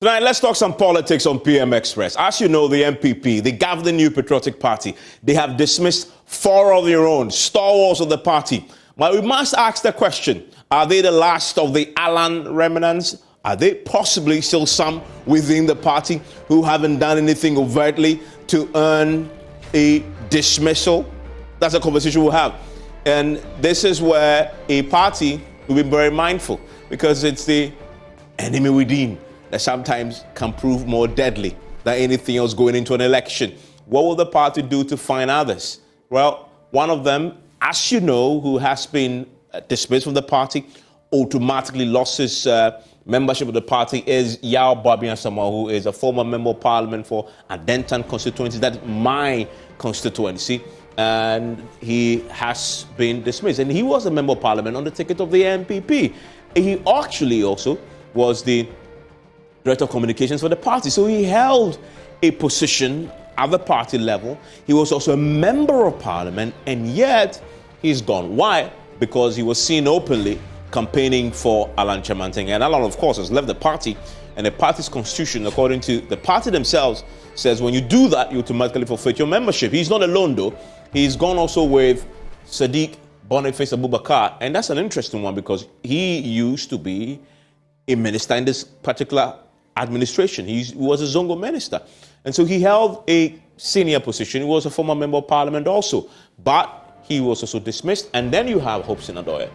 Tonight, let's talk some politics on PM Express. As you know, the NPP, the governing New Patriotic Party, they have dismissed 4 of their own stalwarts of the party. But we must ask the question, are they the last of the Alan remnants? Are they possibly still some within the party who haven't done anything overtly to earn a dismissal? That's a conversation we'll have. And this is where a party will be very mindful, because it's the enemy within that sometimes can prove more deadly than anything else going into an election. What will the party do to find others? Well, one of them, as you know, who has been dismissed from the party, automatically lost his membership of the party, is Yao Babian Samoa, who is a former member of parliament for Adentan constituency. That's my constituency. And he has been dismissed. And he was a member of parliament on the ticket of the NPP. He actually also was the director of communications for the party. So he held a position at the party level. He was also a member of parliament, and yet he's gone. Why? Because he was seen openly campaigning for Alan Kyerematen. And Alan, of course, has left the party, and the party's constitution, according to the party themselves, says when you do that, you automatically forfeit your membership. He's not alone, though. He's gone also with Sadiq Boniface Abubakar, and that's an interesting one because he used to be a minister in this particular administration. He was a Zongo minister. And so he held a senior position. He was a former member of parliament also. But he was also dismissed. And then you have Hope Sinadoye,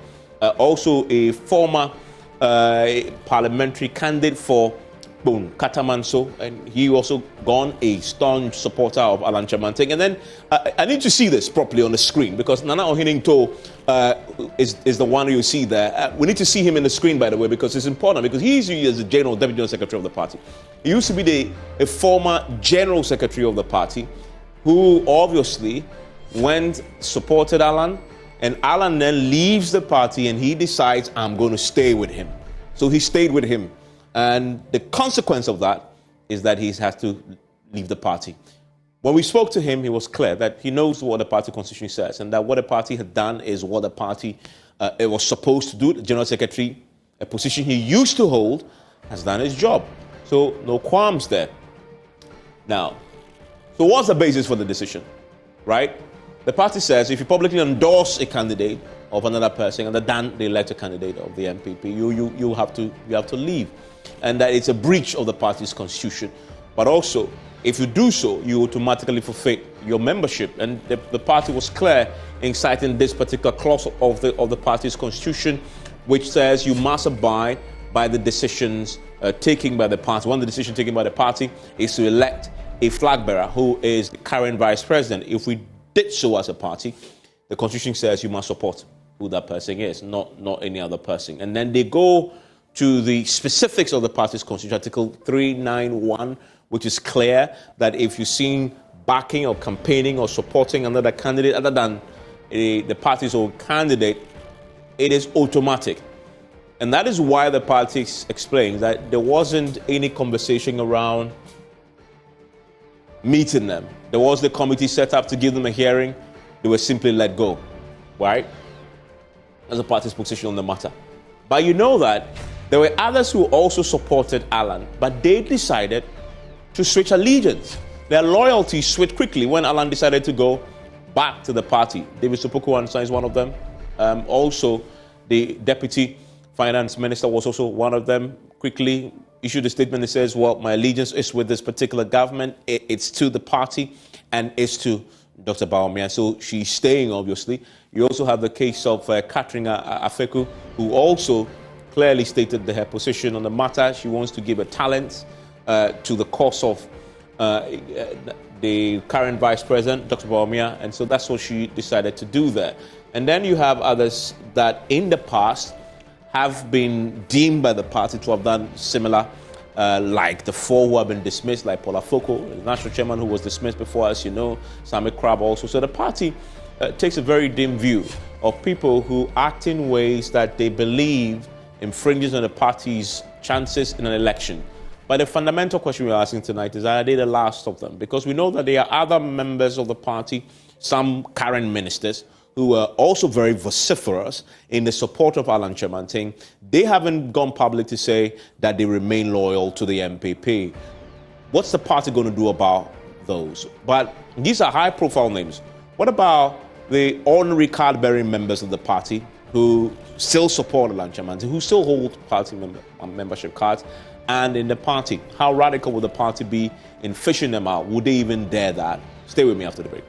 also a former parliamentary candidate for Katamanso. And he also gone, a staunch supporter of Alan Kyerematen. And then I need to see this properly on the screen, because Nana Ohiningto is the one you see there. We need to see him in the screen, by the way, because it's important, because he's the deputy general secretary of the party. He used to be a former general secretary of the party, who obviously supported Alan, and Alan then leaves the party and he decides, I'm going to stay with him. So he stayed with him. And the consequence of that is that he has to leave the party. When we spoke to him, he was clear that he knows what the party constitution says, and that what the party had done is what the party it was supposed to do. The general secretary, a position he used to hold, has done his job. So no qualms there. Now, so what's the basis for the decision, right? The party says if you publicly endorse a candidate of another person other than the elected candidate of the NPP, you have to leave, and that it's a breach of the party's constitution. But also, if you do so, you automatically forfeit your membership. And the party was clear in citing this particular clause of the party's constitution, which says you must abide by the decisions taken by the party. One of the decisions taken by the party is to elect a flag bearer who is the current vice president. If we did so as a party, the constitution says you must support who that person is, not any other person. And then they go to the specifics of the party's constitution, Article 391, which is clear that if you're seen backing or campaigning or supporting another candidate other than the party's own candidate, it is automatic. And that is why the party explains that there wasn't any conversation around meeting them. There was the committee set up to give them a hearing. They were simply let go, right? That's the party's position on the matter. But you know that there were others who also supported Alan, but they decided to switch allegiance. Their loyalty switched quickly when Alan decided to go back to the party. David Sopoku-Ansah is one of them. Also, the deputy finance minister was also one of them. Quickly issued a statement that says, well, my allegiance is with this particular government. It's to the party and it's to Dr. Bawumia. So she's staying, obviously. You also have the case of Catherine Afeku, who also clearly stated her position on the matter. She wants to give her talents to the cause of the current vice president, Dr. Bawumia. And so that's what she decided to do there. And then you have others that in the past have been deemed by the party to have done similar, like the 4 who have been dismissed, like Paula Foko, the national chairman who was dismissed before, as you know, Sami Crab also. So the party takes a very dim view of people who act in ways that they believe infringes on the party's chances in an election. But the fundamental question we're asking tonight is, are they the last of them? Because we know that there are other members of the party, some current ministers, who were also very vociferous in the support of Alan Chemanting, they haven't gone public to say that they remain loyal to the NPP. What's the party going to do about those? But these are high-profile names. What about the ordinary card-bearing members of the party who still support Alan Chemanting, who still hold party membership cards? And in the party, how radical would the party be in fishing them out? Would they even dare that? Stay with me after the break.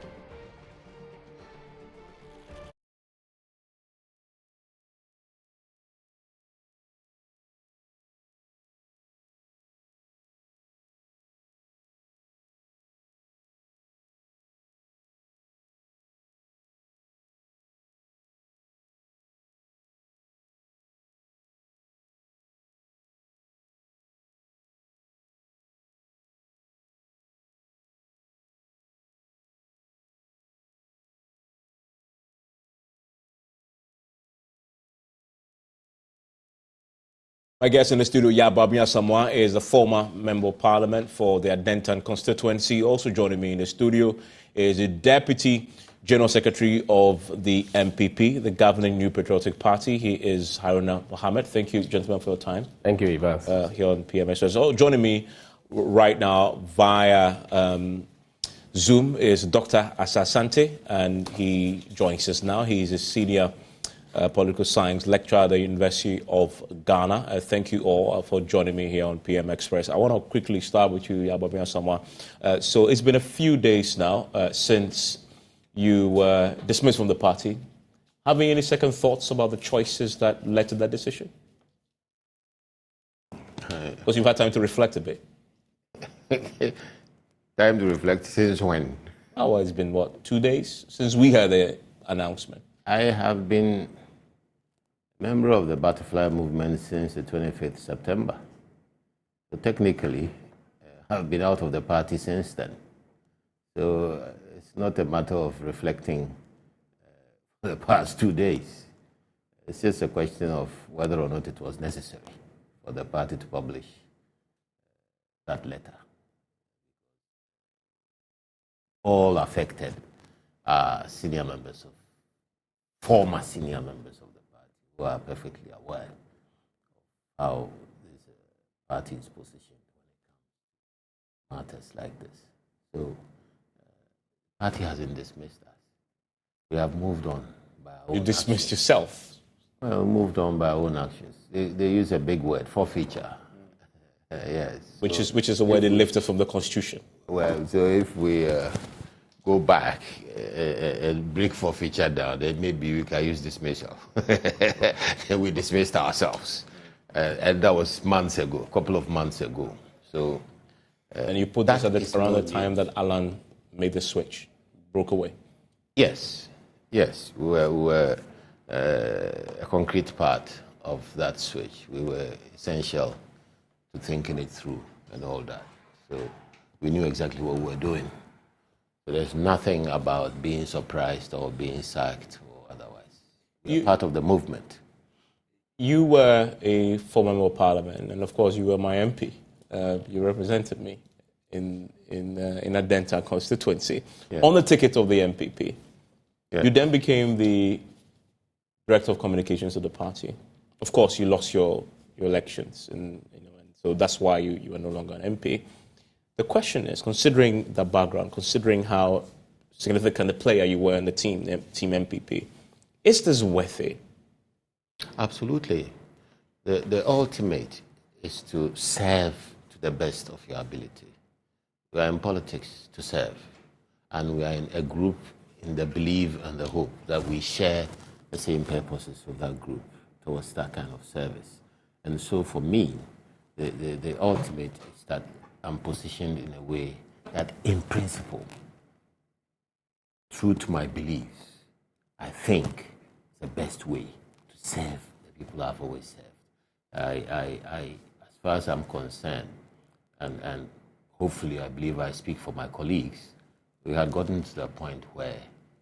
My guest in the studio, Yababia Samoa, is a former member of parliament for the Adentan constituency. Also joining me in the studio is the deputy general secretary of the NPP, the governing New Patriotic Party. He is Haruna Mohammed. Thank you, gentlemen, for your time. Thank you, Evans. Here on PMS. So joining me right now via Zoom is Dr. Asasante, and he joins us now. He is a senior political science lecturer at the University of Ghana. Thank you all for joining me here on PM Express. I want to quickly start with you, Yababia Samoa. So it's been a few days now since you were dismissed from the party. Having any second thoughts about the choices that led to that decision? Because you've had time to reflect a bit. Time to reflect since when? Oh, well, it's been, 2 days since we had the announcement? I have been member of the Butterfly Movement since the 25th September. So technically, I've been out of the party since then. So it's not a matter of reflecting for the past 2 days. It's just a question of whether or not it was necessary for the party to publish that letter. All affected are senior members of, former senior members of the party, who are perfectly aware of how this party is positioned when it comes to matters like this. So, the party hasn't dismissed us. We have moved on by our own You dismissed actions. yourself? Well, moved on by our own actions. They use a big word, forfeiture. Yes. Which is a word they lifted from the Constitution. Well, so if we go back and break forfeiture down, then maybe we can use dismissal. Then we dismissed ourselves. And that was months ago, a couple of months ago. So, and you put this around the time that Alan made the switch, broke away. Yes, we were a concrete part of that switch. We were essential to thinking it through and all that. So we knew exactly what we were doing. So there's nothing about being surprised or being sacked or otherwise. We're part of the movement. You were a former member of parliament, and of course you were my MP. You represented me in Adentan constituency on the ticket of the NPP. Yeah. You then became the director of communications of the party. Of course, you lost your elections, and so that's why you are no longer an MP. The question is, considering the background, considering how significant a player you were in the team NPP, is this worth it? Absolutely. The ultimate is to serve to the best of your ability. We are in politics to serve, and we are in a group in the belief and the hope that we share the same purposes with that group towards that kind of service. And so for me, the ultimate is that I'm positioned in a way that, in principle, true to my beliefs, I think it's the best way to serve the people I've always served. As far as I'm concerned, and hopefully I believe I speak for my colleagues, we had gotten to the point where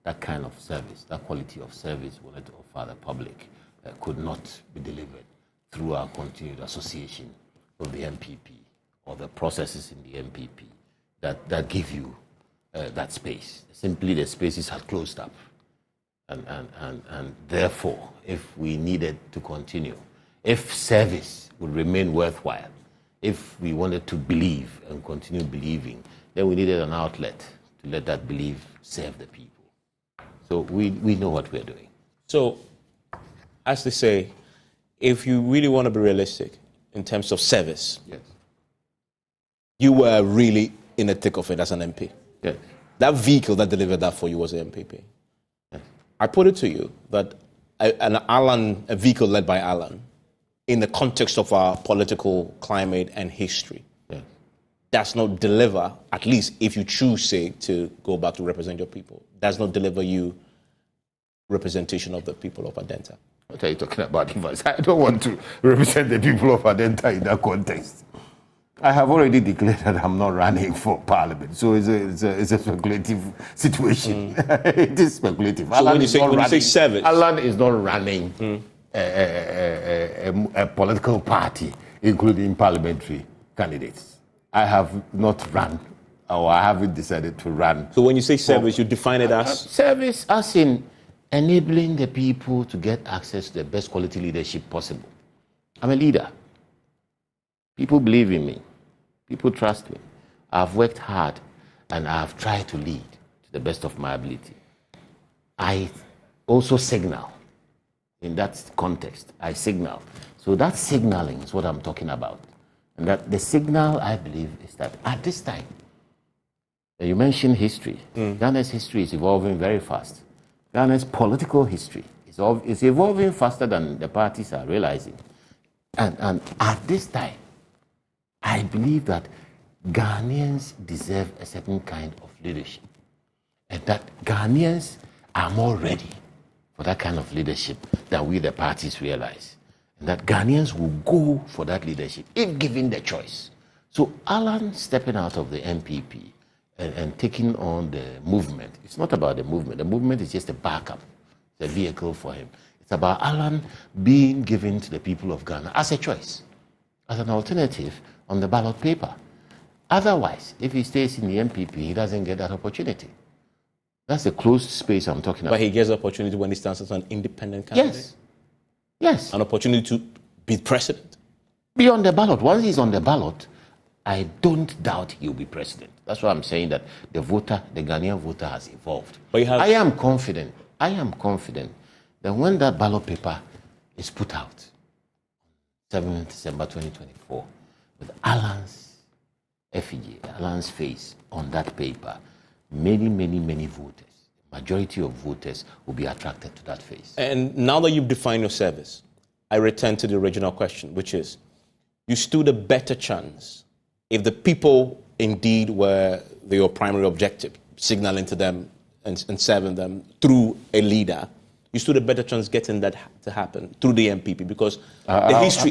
that kind of service, that quality of service we wanted to offer the public could not be delivered through our continued association with the NPP or the processes in the NPP that give you that space. Simply the spaces had closed up. And therefore, if we needed to continue, if service would remain worthwhile, if we wanted to believe and continue believing, then we needed an outlet to let that belief serve the people. So we know what we're doing. So, as they say, if you really want to be realistic in terms of service, Yes. you were really in the thick of it as an MP. Yes. That vehicle that delivered that for you was the NPP. Yes. I put it to you that a vehicle led by Alan, in the context of our political climate and history, Yes. does not deliver, at least if you choose, say, to go back to represent your people, does not deliver you representation of the people of Adenta. What are you talking about, Evans? I don't want to represent the people of Adenta in that context. I have already declared that I'm not running for parliament, so it's a speculative situation. It is speculative. So when you say service, Alan is not running a political party, including parliamentary candidates. I have not run, or I haven't decided to run. So when you say service, you define it as? Service as in enabling the people to get access to the best quality leadership possible. I'm a leader. People believe in me. People trust me. I've worked hard and I've tried to lead to the best of my ability. I also signal in that context. I signal. So that signaling is what I'm talking about. And that the signal, I believe, is that at this time, you mentioned history. Ghana's history is evolving very fast. Ghana's political history is evolving faster than the parties are realizing. And at this time, I believe that Ghanaians deserve a certain kind of leadership, and that Ghanaians are more ready for that kind of leadership than we, the parties, realize. And that Ghanaians will go for that leadership if given the choice. So Alan stepping out of the NPP and taking on the movement, it's not about the movement. The movement is just a backup, it's a vehicle for him. It's about Alan being given to the people of Ghana as a choice, as an alternative on the ballot paper. Otherwise, if he stays in the NPP, he doesn't get that opportunity. That's the closed space I'm talking about. But he gets the opportunity when he stands as an independent candidate? Yes. Yes. An opportunity to be president? Be on the ballot. Once he's on the ballot, I don't doubt he'll be president. That's why I'm saying that the Ghanaian voter has evolved. But I am confident that when that ballot paper is put out, 7th December 2024, with Alan's effigy, Alan's face on that paper, many voters, majority of voters will be attracted to that face. And now that you've defined your service, I return to the original question, which is, you stood a better chance if the people indeed were your primary objective, signaling to them and serving them through a leader. You stood a better chance getting that to happen through the NPP, because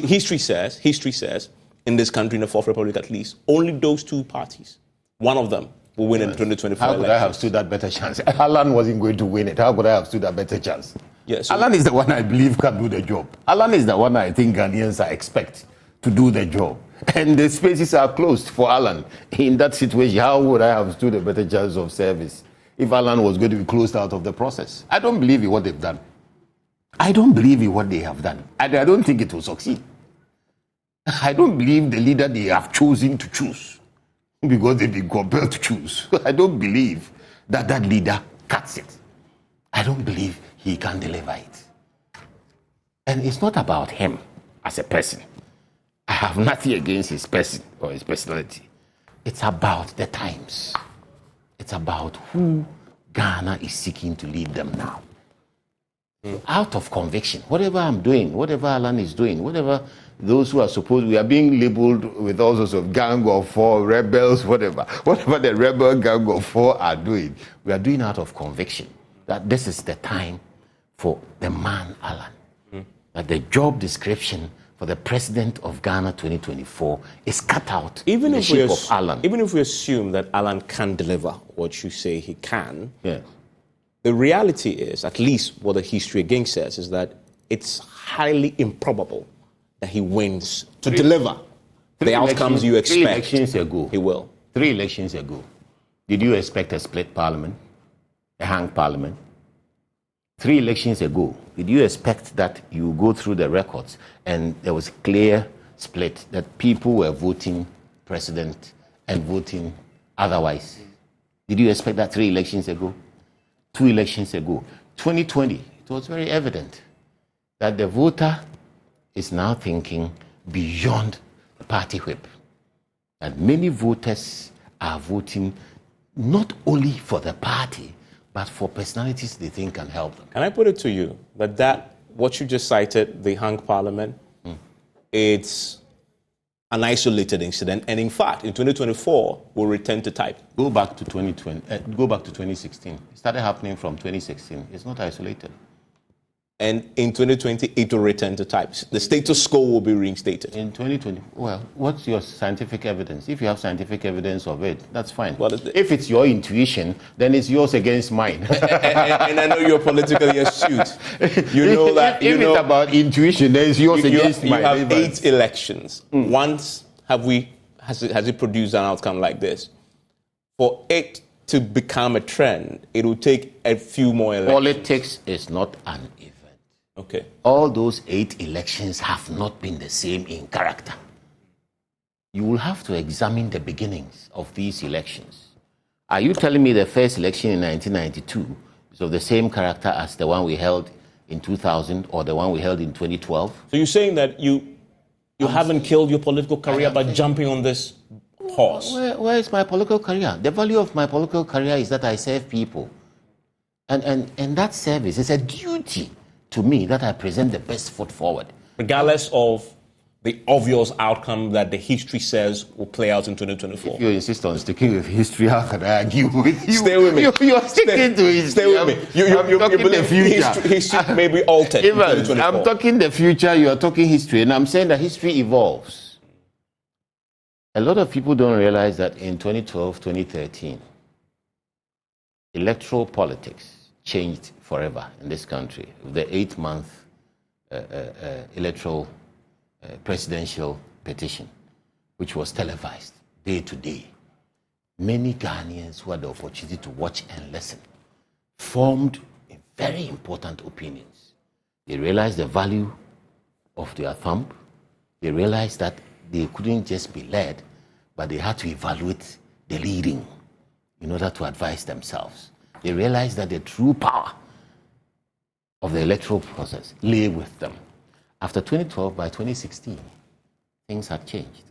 history says in this country, in the Fourth Republic at least, only those two parties, one of them will win in 2024 How could I have stood that better chance? Alan wasn't going to win it. How could I have stood that better chance? Yes. Alan is the one I believe can do the job. Alan is the one I think Ghanaians expect to do the job. And the spaces are closed for Alan. In that situation, how would I have stood a better chance of service if Alan was going to be closed out of the process? I don't believe in what they've done. I don't believe in what they have done. I don't think it will succeed. I don't believe the leader they have chosen to choose, because they've been compelled to choose. I don't believe that that leader cuts it. I don't believe he can deliver it. And it's not about him as a person. I have nothing against his person or his personality. It's about the times. It's about who Ghana is seeking to lead them now. Out of conviction, whatever I'm doing, whatever Alan is doing, whatever those who are supposed, we are being labeled with all sorts of gang of four, rebels, whatever the rebel gang of four are doing, we are doing out of conviction that this is the time for the man Alan. That the job description for the president of Ghana 2024 is cut out Even in the if shape of Alan. Even if we assume that Alan can deliver what you say he can, Yeah. the reality is, at least what the history again says, is that it's highly improbable that he wins to deliver the outcomes you expect. 3 elections ago, He will. 3 elections ago, did you expect a split parliament, a hung parliament? 3 elections ago, did you expect that you go through the records and there was a clear split that people were voting president and voting otherwise? Did you expect that 3 elections ago? 2 elections ago? 2020, it was very evident that the voter is now thinking beyond the party whip. And many voters are voting not only for the party, but for personalities they think can help them. Can I put it to you that what you just cited, the hung parliament, it's an isolated incident, and in fact, in 2024, we'll return to type. Go back to 2020. Go back to 2016. It started happening from 2016. It's not isolated. And in 2020, it will return to type. The status quo will be reinstated. In 2020, well, what's your scientific evidence? If you have scientific evidence of it, that's fine. Well, if it's your intuition, then it's yours against mine. and I know you're politically astute. You know that. If it's about intuition, then it's yours against mine. You have 8 elections. Once has it produced an outcome like this? For it to become a trend, it will take a few more elections. Politics is not an event. Okay. All those 8 elections have not been the same in character. You will have to examine the beginnings of these elections. Are you telling me the first election in 1992 is of the same character as the one we held in 2000 or the one we held in 2012? So you're saying that you haven't killed your political career by jumping on this horse? Where is my political career? The value of my political career is that I serve people. And that service is a duty to me that I present the best foot forward. Regardless of the obvious outcome that the history says will play out in 2024. If you insist on sticking with history, how can I argue with you? Stay with me. You're sticking to history. Stay with me. You believe the future. History may be altered in 2024. I'm talking the future, you are talking history, and I'm saying that history evolves. A lot of people don't realize that in 2012, 2013, electoral politics changed forever in this country. The 8-month electoral presidential petition, which was televised day to day. Many Ghanaians who had the opportunity to watch and listen formed very important opinions. They realized the value of their thumb. They realized that they couldn't just be led, but they had to evaluate the leading in order to advise themselves. They realized that the true power of the electoral process lay with them. After 2012, by 2016, things had changed.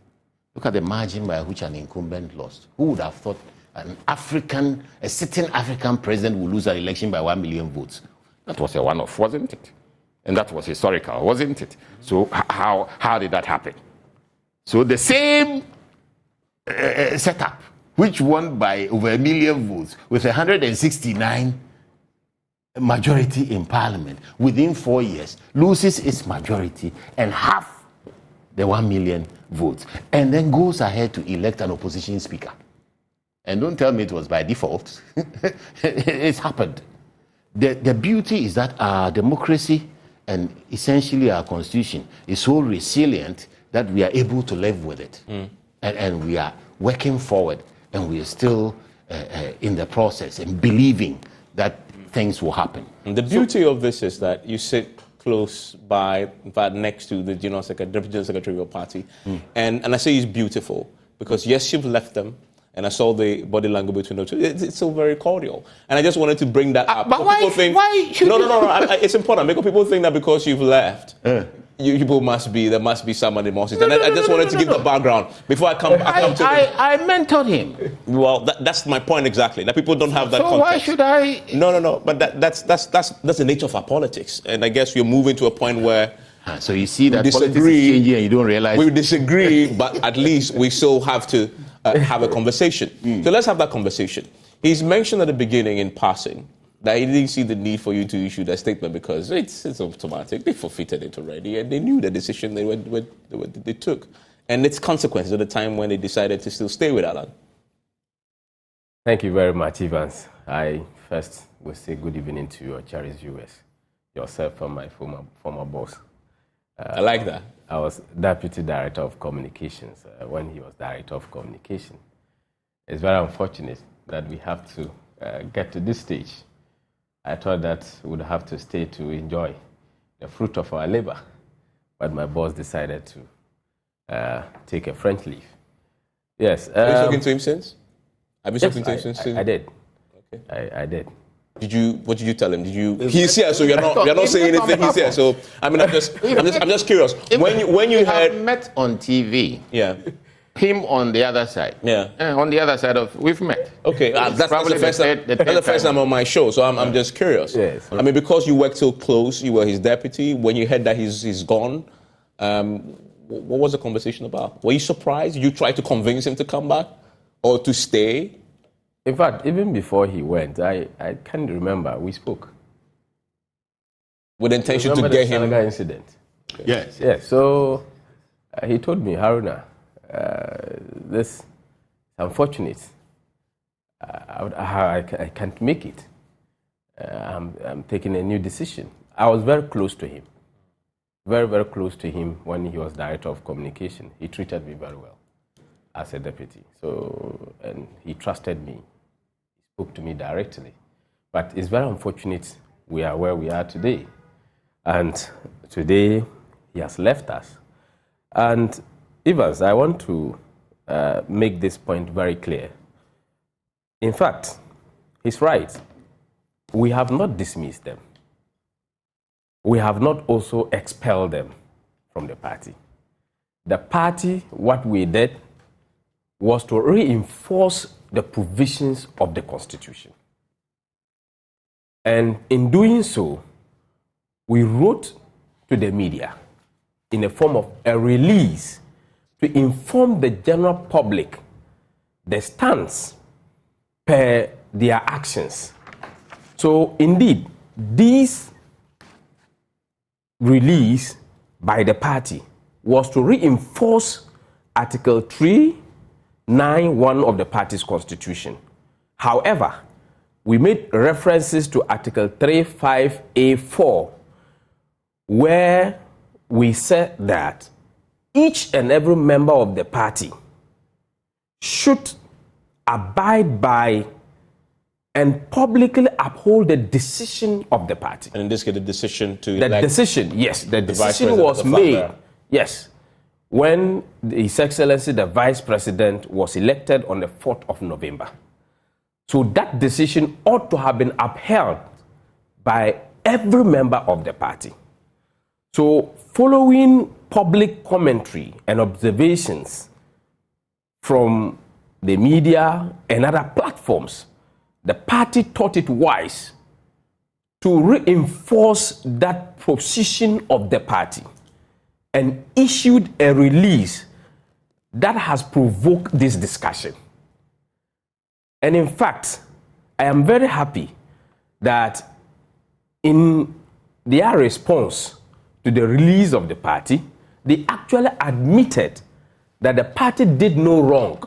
Look at the margin by which an incumbent lost. Who would have thought a sitting African president would lose an election by 1 million votes? That was a one-off, wasn't it? And that was historical, wasn't it? So how did that happen? So the same setup, which won by over 1 million votes, with 169 majority in parliament, within 4 years, loses its majority and half the 1 million votes, and then goes ahead to elect an opposition speaker. And don't tell me it was by default. It's happened. The beauty is that our democracy and essentially our constitution is so resilient that we are able to live with it. And we are working forward, and we are still in the process and believing that things will happen. And the beauty of this is that you sit close by, in fact, next to the Deputy General Secretary of your party. And I say it's beautiful because, yes, you've left them, and I saw the body language between the two. It's so very cordial. And I just wanted to bring that up. But why should it's important because people think that because you've left, there must be somebody more. I just wanted to give the background before I come to I mentored him. Well, that's my point exactly. That people don't have that context. So why should I? No. But that's the nature of our politics. And I guess we're moving to a point where so you see that politics is changing and you don't realize. We disagree, but at least we still have to have a conversation. So let's have that conversation. He's mentioned at the beginning in passing that he didn't see the need for you to issue that statement because it's automatic. They forfeited it already, and they knew the decision they took, and its consequences at the time when they decided to still stay with Alan. Thank you very much, Evans. I first will say good evening to your cherished viewers, yourself and my former boss. I like that. I was Deputy Director of Communications when he was Director of Communication. It's very unfortunate that we have to get to this stage I thought that we would have to stay to enjoy the fruit of our labor. But my boss decided to take a French leave. Yes. Have you spoken to him since? Have you spoken to him since? I did. Okay. I did. What did you tell him? He's here, so you're not saying anything. He's here, so I mean, I'm just curious. When you had met on TV, yeah, him on the other side, yeah, on the other side of we've met. Okay, that's the first time on my show, so I'm just curious. Yes. I mean, because you worked so close, you were his deputy. When you heard that he's gone, what was the conversation about? Were you surprised? You tried to convince him to come back or to stay? In fact, even before he went, I can't remember. We spoke. With intention to get him. The incident. Okay. Yes. Yes. So he told me, Haruna, this is unfortunate. I can't make it. I'm taking a new decision. I was very close to him. Very, very close to him when he was director of communication. He treated me very well as a deputy. So, and he trusted me. He spoke to me directly. But it's very unfortunate we are where we are today. And today, he has left us. And Evans, I want to make this point very clear. In fact, he's right. We have not dismissed them. We have not also expelled them from the party. The party, what we did was to reinforce the provisions of the Constitution. And in doing so, we wrote to the media in the form of a release to inform the general public the stance per their actions. So indeed, this release by the party was to reinforce Article 391 of the party's constitution. However, we made references to Article 35A4, where we said that each and every member of the party should abide by and publicly uphold the decision of the party. And in this case, the decision to the decision, yes, the decision was made, yes, when His Excellency the Vice President was elected on the 4th of November. So that decision ought to have been upheld by every member of the party. So following public commentary and observations from the media and other platforms, the party thought it wise to reinforce that position of the party and issued a release that has provoked this discussion. And in fact, I am very happy that in their response to the release of the party, they actually admitted that the party did no wrong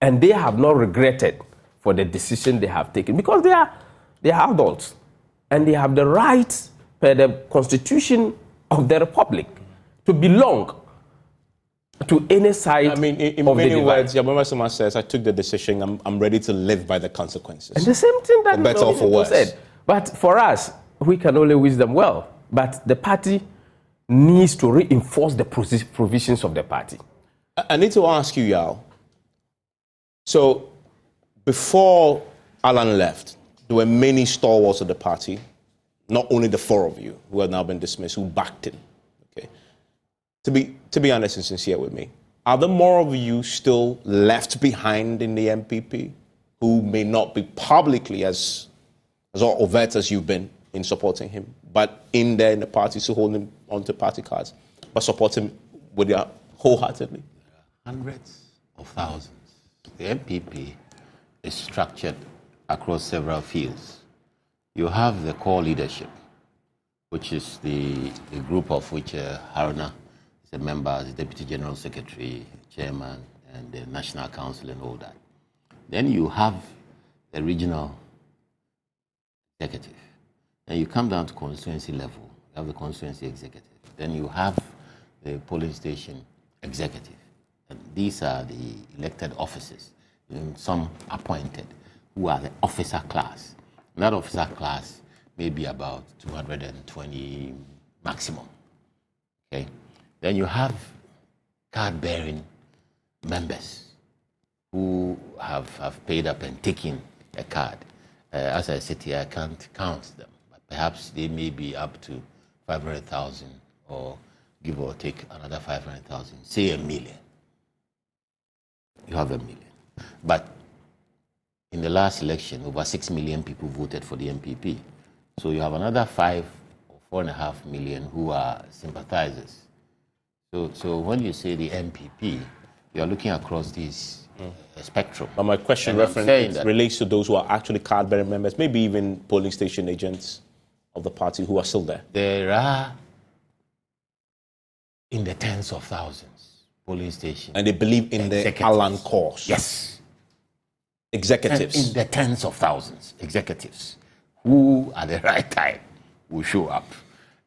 and they have not regretted for the decision they have taken, because they are adults and they have the right per the Constitution of the Republic to belong to any side. I mean, in many words, Yabama Sama says, I took the decision, I'm ready to live by the consequences. And the same thing that for better or for worse. Said. But for us, we can only wish them well. But the party needs to reinforce the provisions of the party. I need to ask you, Yao. So, before Alan left, there were many stalwarts of the party, not only the four of you who have now been dismissed, who backed him. Okay. To be honest and sincere with me, are there more of you still left behind in the NPP who may not be publicly as overt as you've been in supporting him, but in there in the party, so holding onto party cards, but support him with your wholeheartedly? Hundreds of thousands. The NPP is structured across several fields. You have the core leadership, which is the group of which Haruna is a member, as Deputy General Secretary, Chairman, and the National Council and all that. Then you have the regional executive. Then you come down to constituency level. You have the constituency executive. Then you have the polling station executive. And these are the elected officers, and some appointed, who are the officer class. That officer class may be about 220 maximum. Okay. Then you have card-bearing members who have paid up and taken a card. As I sit here, I can't count them. But perhaps they may be up to 500,000 or give or take another 500,000. Say 1 million. You have 1 million. But in the last election, over 6 million people voted for the NPP. So you have another 5 or 4.5 million who are sympathizers. So when you say the NPP, you are looking across this spectrum. But my question relates to those who are actually card-bearing members, maybe even polling station agents of the party who are still there. There are in the tens of thousands polling stations. And they believe in the Allen cause. Yes. Executives. In the tens of thousands, executives who at the right time will show up.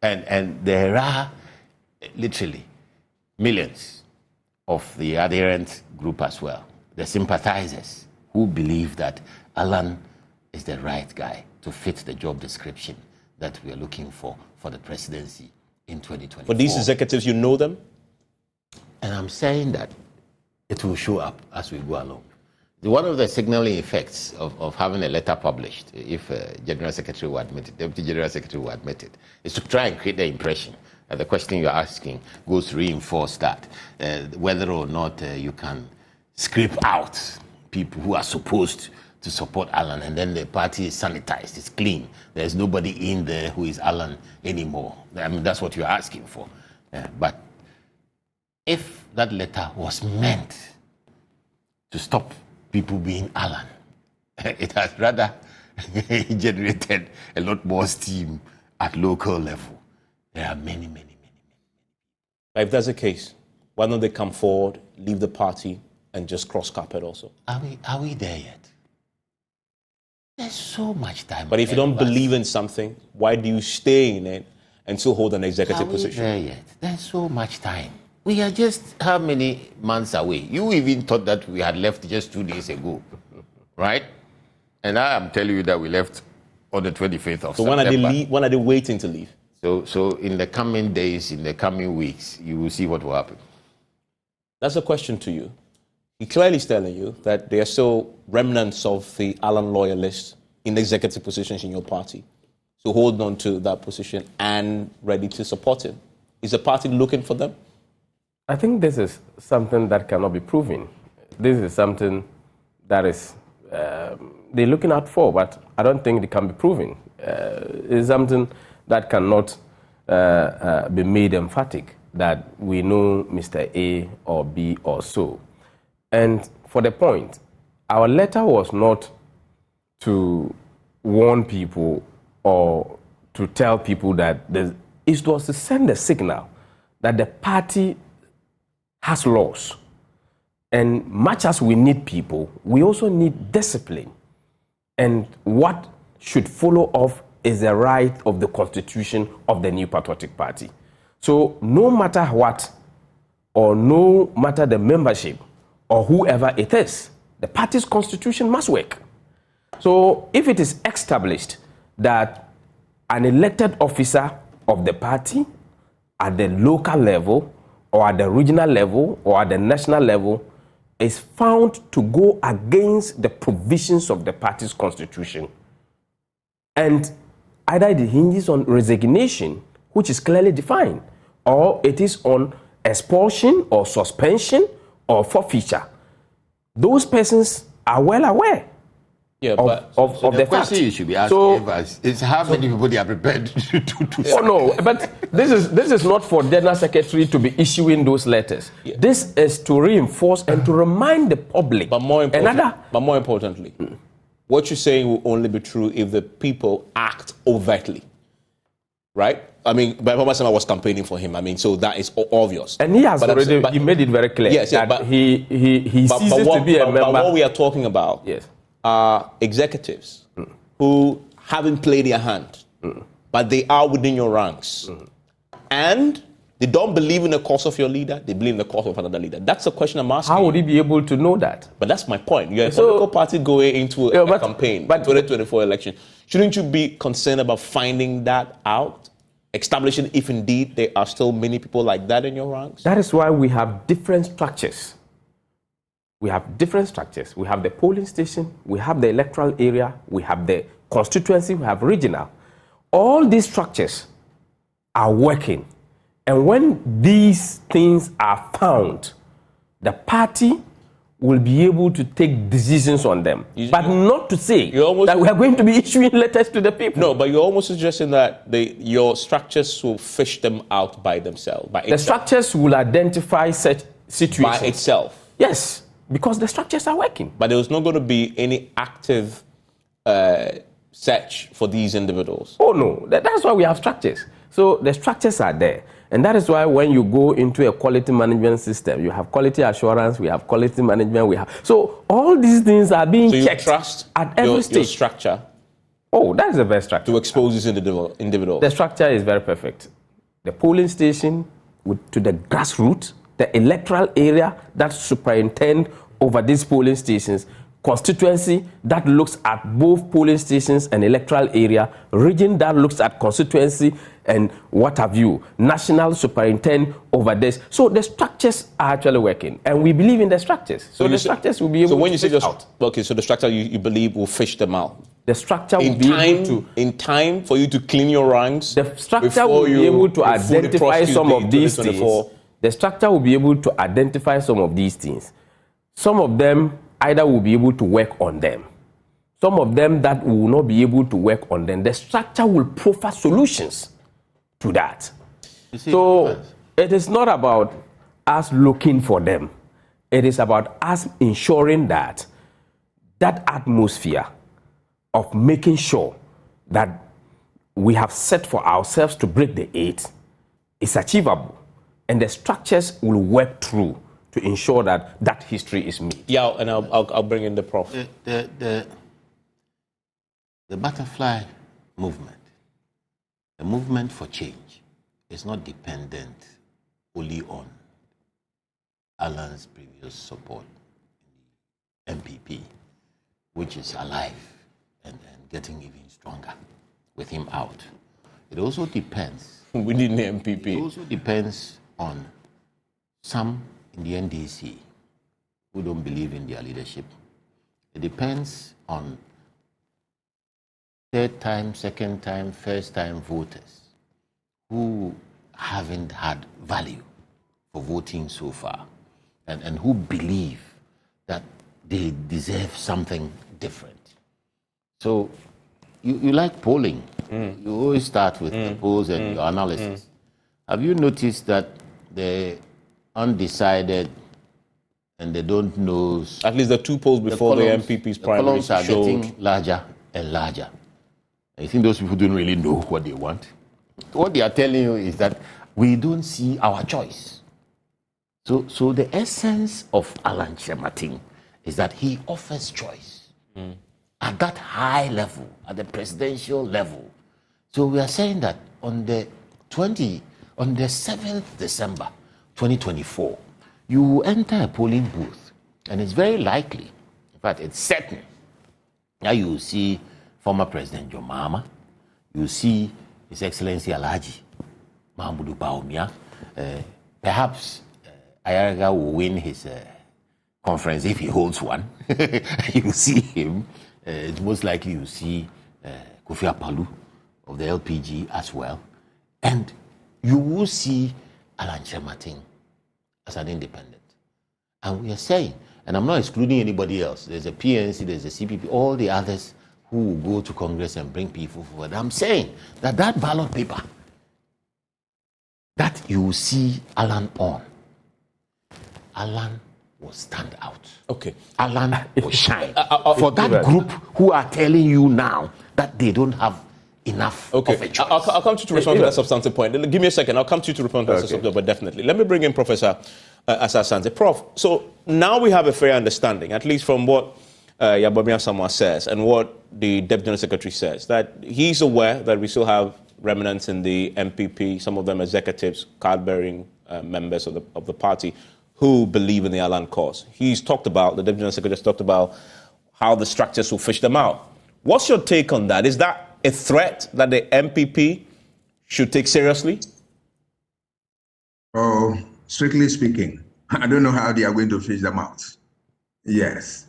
And there are literally millions of the adherent group as well, the sympathizers who believe that Alan is the right guy to fit the job description that we are looking for the presidency in 2024. For these executives, you know them? And I'm saying that it will show up as we go along. One of the signaling effects of having a letter published, if General Secretary will admit it, Deputy General Secretary will admit it, is to try and create the impression that the question you're asking goes to reinforce that, whether or not you can scrape out people who are supposed to support Alan, and then the party is sanitized, it's clean. There's nobody in there who is Alan anymore. I mean, that's what you're asking for. But if that letter was meant to stop people being Alan, it has rather generated a lot more steam at local level. There are many. If that's the case, why don't they come forward, leave the party, and just cross carpet also? Are we there yet? There's so much time. But if you don't believe in something, why do you stay in it and still hold an executive position? Are we there yet? There's so much time. We are just how many months away? You even thought that we had left just 2 days ago, right? And I am telling you that we left on the 25th of September. When are they waiting to leave? So in the coming days, in the coming weeks, you will see what will happen. That's a question to you. He clearly is telling you that there are still remnants of the Allen loyalists in executive positions in your party. So hold on to that position and ready to support him. Is the party looking for them? I think this is something that cannot be proven. This is something that is they're looking out for, but I don't think it can be proven. It's something that cannot be made emphatic that we know Mr. A or B or so. And for the point, our letter was not to warn people or to tell people that it was to send a signal that the party has laws. And much as we need people, we also need discipline. And what should follow off is the right of the constitution of the New Patriotic Party. So no matter what, or no matter the membership, or whoever it is, the party's constitution must work. So if it is established that an elected officer of the party at the local level, or at the regional level, or at the national level, is found to go against the provisions of the party's constitution, and either it hinges on resignation, which is clearly defined, or it is on expulsion or suspension or forfeiture. Those persons are well aware of the fact. Question you should be asking is how many people they are prepared to Oh no, but this is not for General Secretary to be issuing those letters. Yeah. This is to reinforce and to remind the public. But more importantly, what you're saying will only be true if the people act overtly, right? I mean, Baba Sama was campaigning for him. I mean, so that is obvious. And he has he made it very clear that he ceases to be a member. But what we are talking about are executives who haven't played their hand, but they are within your ranks. And They don't believe in the cause of your leader. They believe in the cause of another leader. That's the question I'm asking. How would he be able to know that? But that's my point. You're a political party going into a campaign, 2024 election. Shouldn't you be concerned about finding that out? Establishing if indeed there are still many people like that in your ranks? That is why we have different structures. We have different structures. We have the polling station, we have the electoral area, we have the constituency, we have regional. All these structures are working. And when these things are found, the party will be able to take decisions on them. But not to say that we are going to be issuing letters to the people. No, but you're almost suggesting that your structures will fish them out by themselves. The structures will identify such situations. By itself? Yes, because the structures are working. But there's not going to be any active search for these individuals? Oh, no. That's why we have structures. So the structures are there. And that is why when you go into a quality management system, you have quality assurance, we have quality management, so all these things are being checked at every stage. Your structure? Oh, that is the best structure. To expose these individuals? The structure is very perfect. The polling station to the grassroots, the electoral area that superintend over these polling stations, constituency that looks at both polling stations and electoral area, region that looks at constituency and what have you, national superintend over this. So the structures are actually working, and we believe in the structures. So the structures will be able to fish out. Okay, so the structure you believe will fish them out. The structure will be able to... In time for you to clean your ranks? The structure will be able to identify some of these things. The structure will be able to identify some of these things. Some of them either will be able to work on them. Some of them that will not be able to work on them. The structure will proffer solutions to that. So it is not about us looking for them. It is about us ensuring that that atmosphere of making sure that we have set for ourselves to break the 8 is achievable, and the structures will work through to ensure that that history is made. Yeah, and I'll bring in the prof. The butterfly movement, the movement for change, is not dependent only on Alan's previous support in the NPP, which is alive and getting even stronger with him out. It also depends. We need the NPP. It also depends on some in the NDC who don't believe in their leadership. It depends on third time, second time, first time voters who haven't had value for voting so far and who believe that they deserve something different. So you like polling. You always start with the polls and your analysis. Have you noticed that the undecided and they don't know... At least the 2 polls before the NPP's primary columns are getting larger and larger. I think those people don't really know what they want. What they are telling you is that we don't see our choice. So the essence of Alan Kyerematen is that he offers choice at that high level, at the presidential level. So we are saying that on the 7th December 2024, you will enter a polling booth, and it's very likely, in fact, it's certain, that you will see former President John Mahama, you will see His Excellency Alhaji Mahmoud Bawumia. Perhaps Ayaga will win his conference if he holds one. You see him. It's most likely you see Kofi Akpaloo of the LPG as well. And you will see Alan Kyerematen as an independent. And we are saying, and I'm not excluding anybody else, there's a PNC, there's a CPP, all the others who will go to Congress and bring people forward. I'm saying that ballot paper that you will see Alan on, Alan will stand out. Okay. Alan will shine. For that group who are telling you now that they don't have enough of a choice. I'll come to you to respond to that substantive point. Give me a second. I'll come to you to respond to that substantive, but definitely. Let me bring in Professor Asah-Asante. Prof, so now we have a fair understanding, at least from what Yabomia Samoa says and what the Deputy General Secretary says, that he's aware that we still have remnants in the NPP, some of them executives, card-bearing members of the party, who believe in the Alan cause. He's talked about, the Deputy General Secretary has talked about how the structures will fish them out. What's your take on that? Is that a threat that the NPP should take seriously? Oh, strictly speaking, I don't know how they are going to fish them out. Yes.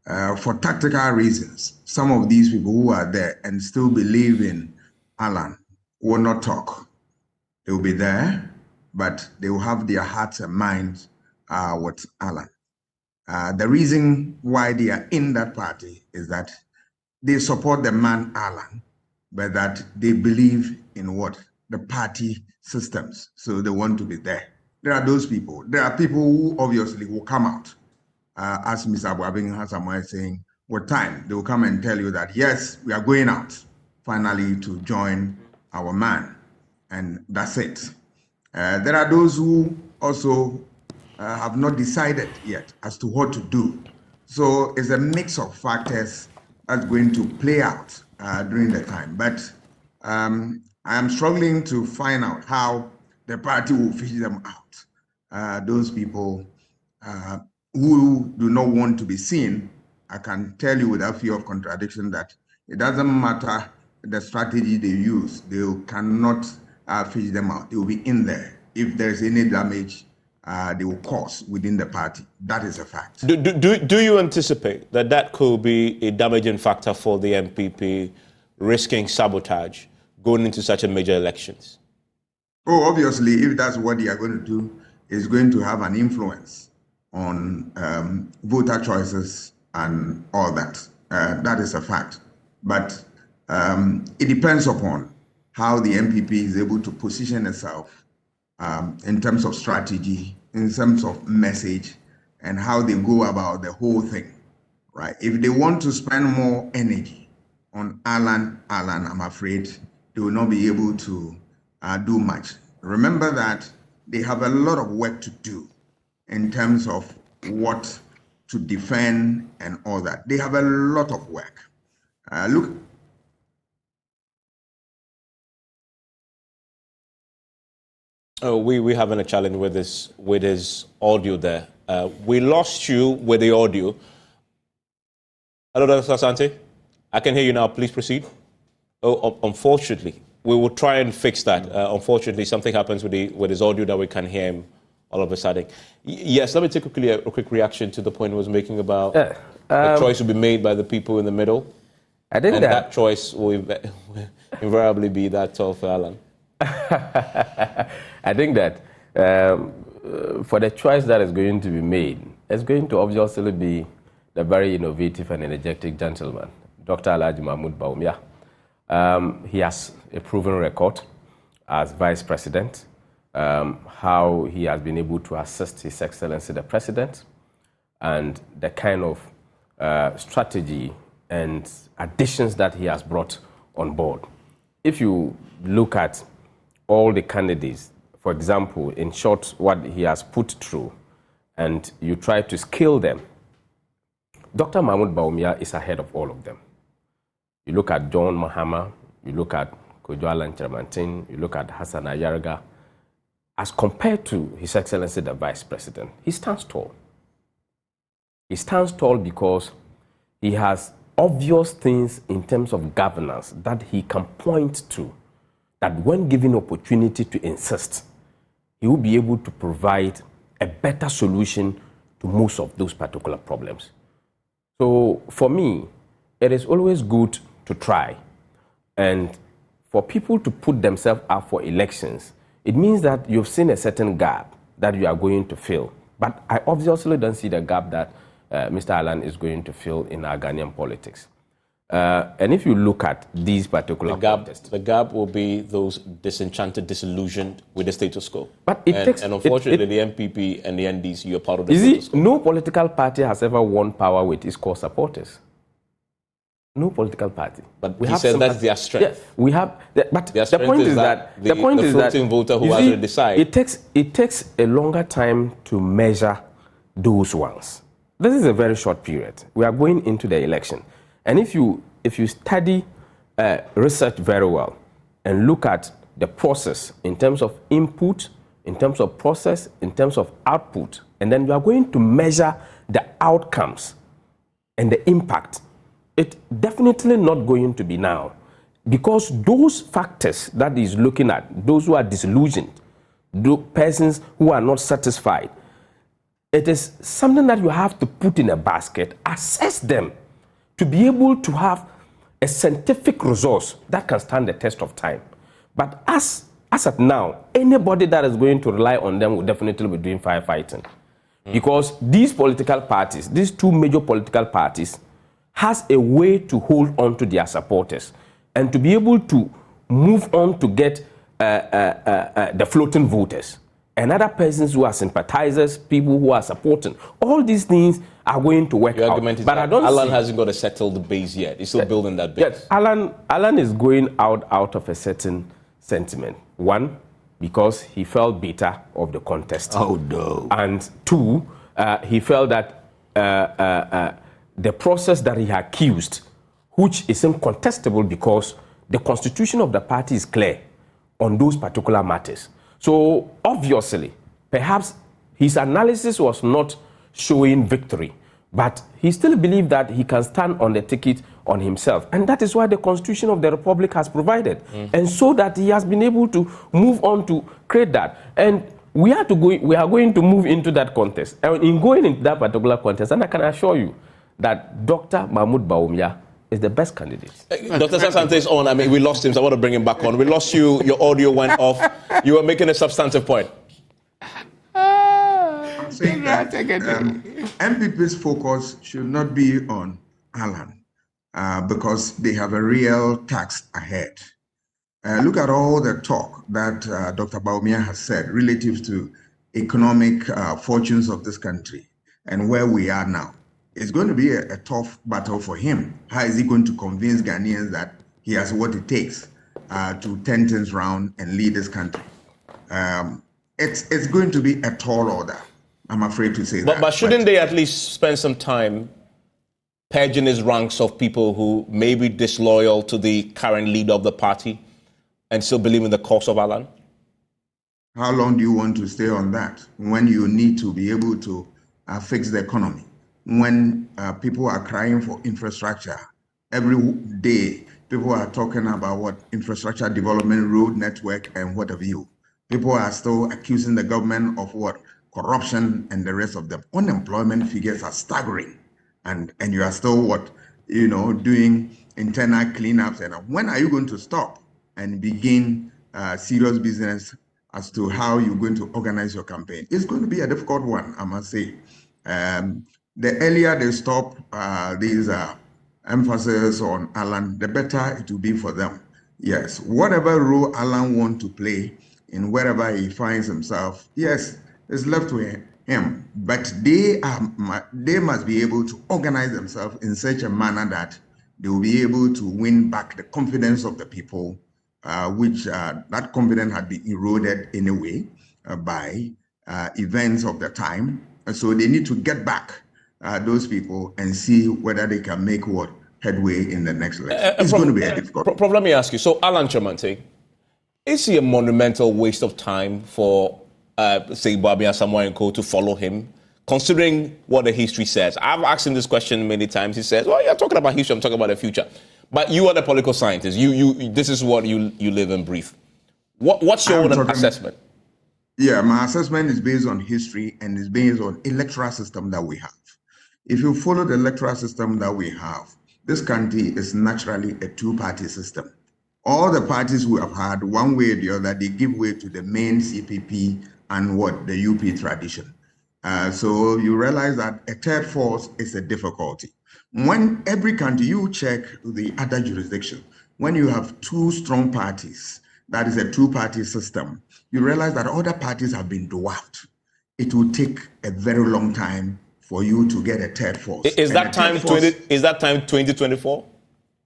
For tactical reasons, some of these people who are there and still believe in Alan will not talk. They will be there, but they will have their hearts and minds with Alan. The reason why they are in that party is that they support the man Alan, but that they believe in what? The party systems. So they want to be there. There are those people. There are people who obviously will come out. As Mr. Abuabing Hassan is saying, with time, they will come and tell you that, yes, we are going out finally to join our man. And that's it. There are those who also have not decided yet as to what to do. So it's a mix of factors that's going to play out during the time. But I am struggling to find out how the party will fish them out. Those people who do not want to be seen, I can tell you without fear of contradiction that it doesn't matter the strategy they use, they cannot fish them out. They will be in there. If there's any damage, they will cause within the party. That is a fact. Do you anticipate that that could be a damaging factor for the NPP risking sabotage going into such a major elections? Oh, obviously, if that's what they are going to do, it's going to have an influence on voter choices and all that. That is a fact. But it depends upon how the NPP is able to position itself in terms of strategy, in terms of message, and how they go about the whole thing, right? If they want to spend more energy on Alan, I'm afraid they will not be able to do much. Remember that they have a lot of work to do in terms of what to defend and all that. They have a lot of work. Look. Oh, we having a challenge with his audio there. We lost you with the audio. Hello, Dr. Asante. I can hear you now. Please proceed. Oh, unfortunately, we will try and fix that. Unfortunately, something happens with his audio that we can hear him all of a sudden. Yes, let me take a quick reaction to the point he was making about the choice will be made by the people in the middle. I think that choice will invariably be that of Alan. I think that for the choice that is going to be made, it's going to obviously be the very innovative and energetic gentleman, Dr. Alhaji Mahmoud Bawumia. He has a proven record as vice president, how he has been able to assist His Excellency the President, and the kind of strategy and additions that he has brought on board. If you look at all the candidates, for example, in short, what he has put through, and you try to scale them, Dr. Mahmoud Bawumia is ahead of all of them. You look at John Mahama, you look at Kojo Alan Chermantin, you look at Hassan Ayarga, as compared to His Excellency the Vice President, he stands tall. He stands tall because he has obvious things in terms of governance that he can point to, that when given opportunity to insist, he will be able to provide a better solution to most of those particular problems. So for me, it is always good to try. And for people to put themselves up for elections, it means that you've seen a certain gap that you are going to fill. But I obviously don't see the gap that Mr. Alan is going to fill in our Ghanaian politics. And if you look at these particular contests, the gap will be those disenchanted, disillusioned with the status quo. But and unfortunately, the NPP and the NDC are part of the status quo. No political party has ever won power with its core supporters. No political party. But he said that's their strength. Yeah, we have. But the point is that the floating voter who has to decide. It takes a longer time to measure those ones. This is a very short period. We are going into the election. And if you study research very well, and look at the process in terms of input, in terms of process, in terms of output, and then you are going to measure the outcomes and the impact, it's definitely not going to be now. Because those factors that he's looking at, those who are disillusioned, those persons who are not satisfied, it is something that you have to put in a basket, assess them, to be able to have a scientific resource that can stand the test of time. But as at now, anybody that is going to rely on them will definitely be doing firefighting. Because these political parties, these two major political parties, has a way to hold on to their supporters and to be able to move on to get the floating voters and other persons who are sympathizers, people who are supporting. All these things are going to work Your out. argument is but that I don't Alan see, hasn't got a settled base yet. He's still building that base. yes, Alan is going out of a certain sentiment. One, because he felt bitter of the contest. Oh, no. And two, he felt that the process that he accused, which is incontestable because the constitution of the party is clear on those particular matters. So obviously, perhaps his analysis was not showing victory, but he still believed that he can stand on the ticket on himself. And that is why the Constitution of the Republic has provided. And so that he has been able to move on to create that. And we are going to move into that contest. And in going into that particular contest, and I can assure you that Dr. Mahmoud Bawumia is the best candidate. Dr. Sasante is on. I mean, we lost him, so I want to bring him back on. We lost you. Your audio went off. You were making a substantive point. I'm saying that NPP's focus should not be on Alan because they have a real task ahead. Look at all the talk that Dr. Bawumia has said relative to economic fortunes of this country and where we are now. It's going to be a tough battle for him. How is he going to convince Ghanaians that he has what it takes to turn things around and lead this country? It's going to be a tall order, I'm afraid to say that. But shouldn't they at least spend some time purging his ranks of people who may be disloyal to the current leader of the party and still believe in the cause of Alan? How long do you want to stay on that when you need to be able to fix the economy? When people are crying for infrastructure, every day people are talking about what infrastructure development, road network, and what have you. People are still accusing the government of what? Corruption and the rest of them. Unemployment figures are staggering. And you are still what? Doing internal cleanups. And when are you going to stop and begin serious business as to how you're going to organize your campaign? It's going to be a difficult one, I must say. The earlier they stop these emphasis on Alan, the better it will be for them. Yes, whatever role Alan wants to play in wherever he finds himself, yes, it's left to him. But they must be able to organize themselves in such a manner that they will be able to win back the confidence of the people, which that confidence had been eroded anyway by events of the time. And so they need to get back those people and see whether they can make what headway in the next election. It's going to be a difficult. Let me ask you. So, Alan Chomante, is he a monumental waste of time for, say, Bawumia Samoa & Co. to follow him, considering what the history says? I've asked him this question many times. He says, "Well, you're talking about history. I'm talking about the future." But you are the political scientist. This is what you live and breathe. What's your own assessment? Yeah, my assessment is based on history and is based on electoral system that we have. If you follow the electoral system that we have, this country is naturally a two-party system. All the parties we have had, one way or the other, they give way to the main CPP and the UP tradition. So you realize that a third force is a difficulty. When every country, you check the other jurisdiction, when you have two strong parties, that is a two-party system, you realize that other parties have been dwarfed. It will take a very long time for you to get a third force. Is that time 2024?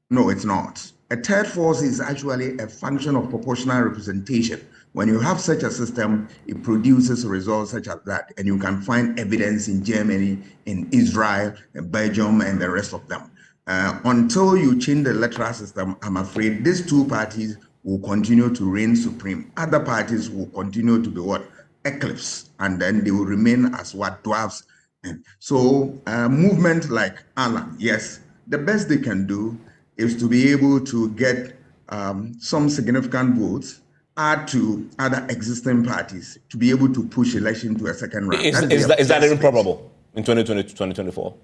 No, it's not. A third force is actually a function of proportional representation. When you have such a system, it produces results such as that, and you can find evidence in Germany, in Israel, in Belgium, and the rest of them. Until you change the electoral system, I'm afraid these two parties will continue to reign supreme. Other parties will continue to be what? Eclipse, and then they will remain as what? Dwarfs. And so movement like Alan, yes, the best they can do is to be able to get some significant votes, add to other existing parties to be able to push election to a second round. Is that even probable in 2020 to 2024?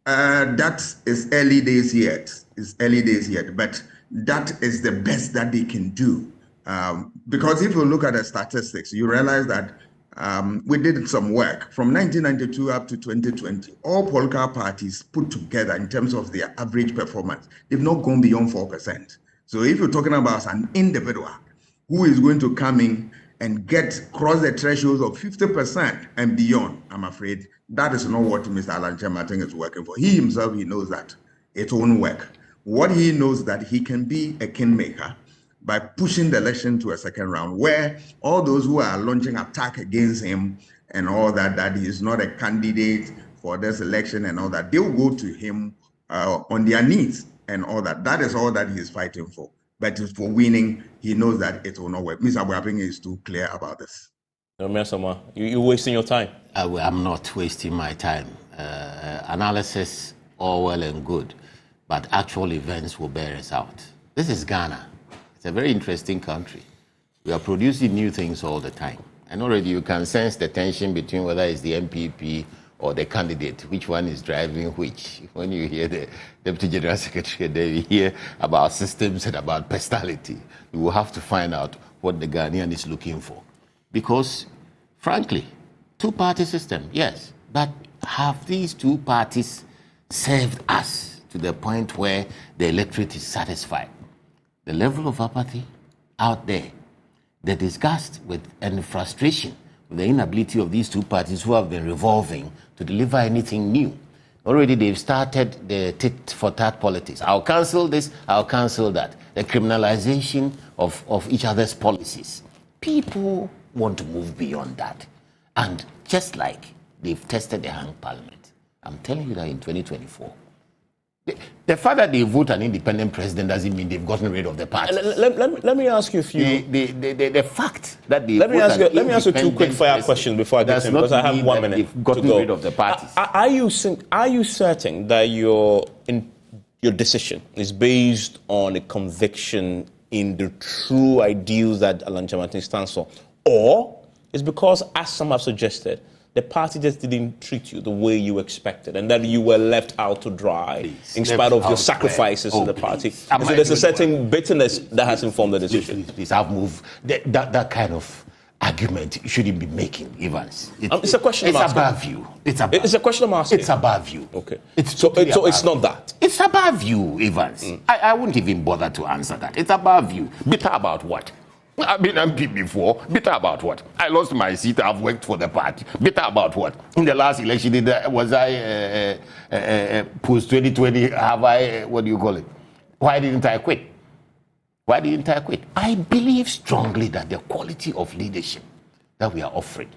That is early days yet. It's early days yet, but that is the best that they can do. Because if you look at the statistics, you realize that we did some work from 1992 up to 2020. All political parties put together in terms of their average performance, they've not gone beyond 4%. So if you're talking about an individual who is going to come in and cross the thresholds of 50% and beyond, I'm afraid that is not what Mr. Alan Kyerematen is working for. He himself, he knows that it won't work. What he knows that he can be a kingmaker by pushing the election to a second round, where all those who are launching attack against him and all that he is not a candidate for this election and all that, they will go to him on their knees and all that. That is all that he is fighting for. But for winning, he knows that it will not work. Mr. Abuaping is too clear about this. No, Mr. You're wasting your time. I'm not wasting my time. Analysis, all well and good, but actual events will bear us out. This is Ghana. It's a very interesting country. We are producing new things all the time. And already you can sense the tension between whether it's the NPP or the candidate, which one is driving which. When you hear the Deputy General Secretary, then you hear about systems and about personality. You will have to find out what the Ghanaian is looking for. Because, frankly, two-party system, yes, but have these two parties served us to the point where the electorate is satisfied? The level of apathy out there, the disgust with and frustration with the inability of these two parties who have been revolving to deliver anything new. Already they've started the tit-for-tat politics. I'll cancel this, I'll cancel that. The criminalization of each other's policies. People want to move beyond that. And just like they've tested the hung parliament, I'm telling you that in 2024, the fact that they vote an independent president doesn't mean they've gotten rid of the party. Let me ask you a few. The fact that they let me ask you two quick fire questions before I get in, because I have 1 minute they've gotten to go. rid of the parties. Are you certain that your decision is based on a conviction in the true ideals that Alan Kyerematen stands for, or is because, as some have suggested, the party just didn't treat you the way you expected, and that you were left out to dry in spite of your sacrifices to the party? So there's a certain bitterness that has informed the decision. Please, I've moved. That kind of argument you shouldn't be making, Evans. It's a question. It's above you. It's a question I'm asking. It's above you. Okay. So it's not that. It's above you, Evans. I wouldn't even bother to answer that. It's above you. Bitter about what? I've been MP before. Bitter about what? I lost my seat. I've worked for the party. Bitter about what? In the last election, was I post 2020? Have I? What do you call it? Why didn't I quit? Why didn't I quit? I believe strongly that the quality of leadership that we are offering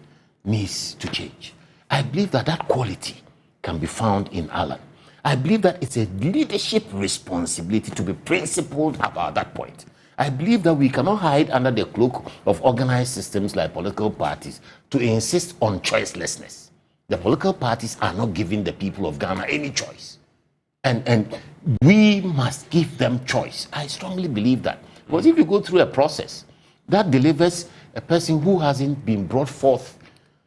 needs to change. I believe that quality can be found in Alan. I believe that it's a leadership responsibility to be principled about that point. I believe that we cannot hide under the cloak of organized systems like political parties to insist on choicelessness. The political parties are not giving the people of Ghana any choice. And we must give them choice. I strongly believe that. Because if you go through a process that delivers a person who hasn't been brought forth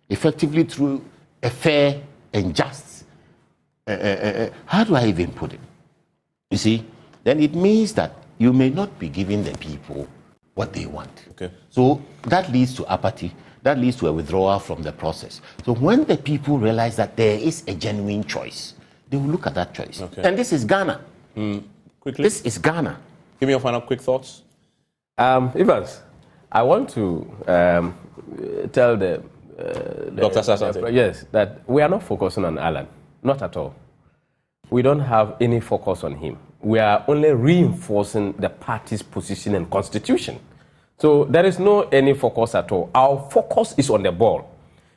effectively through a fair and just, how do I even put it? You see, then it means that you may not be giving the people what they want. Okay. So that leads to apathy. That leads to a withdrawal from the process. So when the people realize that there is a genuine choice, they will look at that choice. Okay. And this is Ghana. Quickly. This is Ghana. Give me your final quick thoughts. Evans, I want to tell the Dr. Sasante. Yes, that we are not focusing on Alan. Not at all. We don't have any focus on him. We are only reinforcing the party's position and constitution. So there is no any focus at all. Our focus is on the ball.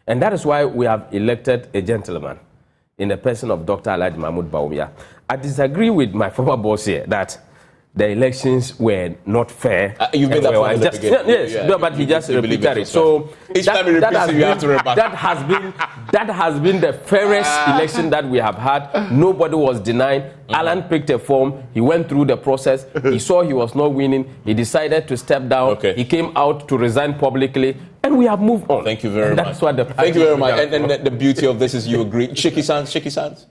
And that is why we have elected a gentleman in the person of Dr. Alhaji Mahmoud Bawumia. I disagree with my former boss here that the elections were not fair. You've made that point in the beginning. Yes, no, but he just repeated it. So each time he repeats it, you have to rebut. That has been the fairest election that we have had. Nobody was denied. Alan picked a form. He went through the process. He saw he was not winning. He decided to step down. Okay. He came out to resign publicly. And we have moved on. Thank you very much. That's what the Thank you very much. And the beauty of this is you agree. Shaky sands.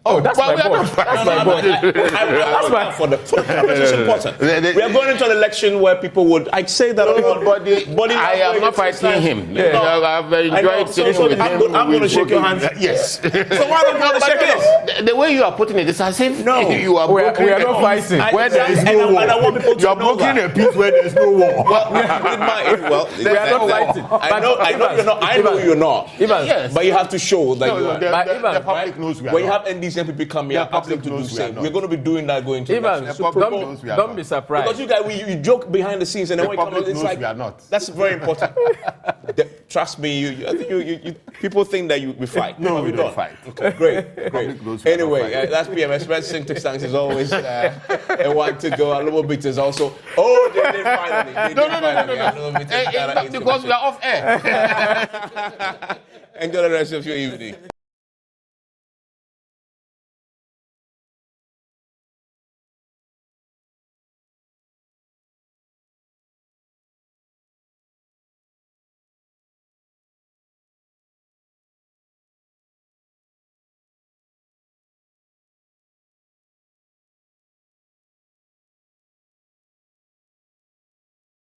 Oh, that's my boy. That's my boy. That's my for the it's important. We are going into an election where people would. I'd say that. I am not fighting him. I've enjoyed sitting with him. I'm going to shake your hands. Yes. So why don't you want to shake it? The way you are putting it is as if you are. We are not fighting. Where there is no war. And I want people to you are know blocking that. a peace where there is no war. We are not fighting. I know you're not. I know you're not. Yes. But you have to show that you are. The public knows we are When you not. have NDC NPP come here, ask them to do the same. We're going to be doing that going to Even, elections. don't be surprised. Because you guys, you joke behind the scenes, and then The when you come, public it's knows like we are not. that's very important. Trust me, I think you people think that we fight. No, but we don't don't fight. Okay, great. public knows we are not Anyway, fighting. that's PM Express. Syntax Tanks is always a one to go. A little bit is also. Oh, they did finally. No. Because we are off air. Enjoy the rest of your evening.